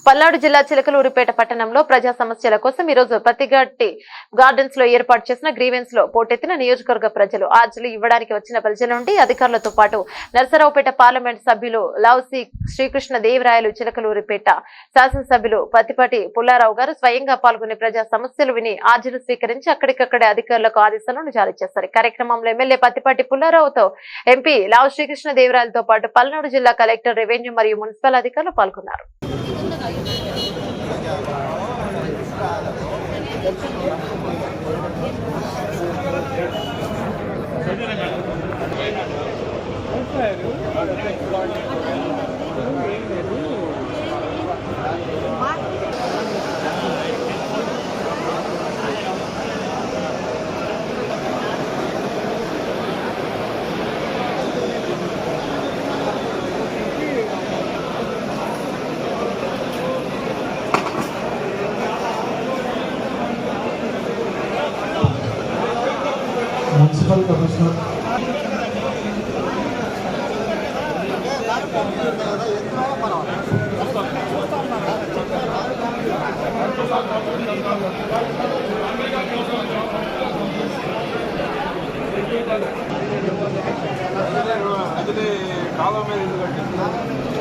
పల్నాడు జిల్లా చిలకలూరిపేట పట్టణంలో ప్రజా సమస్యల కోసం ఈ రోజు పత్తిగట్టి గార్డెన్స్ లో ఏర్పాటు చేసిన గ్రీవెన్స్ లో పోటెత్తిన నియోజకవర్గ ప్రజలు అర్జీలు ఇవ్వడానికి వచ్చిన ప్రజల నుండి అధికారులతో పాటు నరసరావుపేట పార్లమెంట్ సభ్యులు లావుసి శ్రీకృష్ణ దేవరాయలు చిలకలూరిపేట శాసనసభ్యులు పత్తిపాటి పుల్లారావు గారు స్వయంగా పాల్గొని ప్రజా సమస్యలు విని అర్జీలు స్వీకరించి అక్కడికక్కడే అధికారులకు ఆదేశాలను జారీ చేస్తారు. కార్యక్రమంలో ఎమ్మెల్యే పత్తిపాటి పుల్లారావుతో ఎంపీ లావు శ్రీకృష్ణ దేవరాయలతో పాటు పల్నాడు జిల్లా కలెక్టర్, రెవెన్యూ మరియు మున్సిపల్ అధికారులు పాల్గొన్నారు. మున్సిపల్ కమిషనర్ కాలం మీద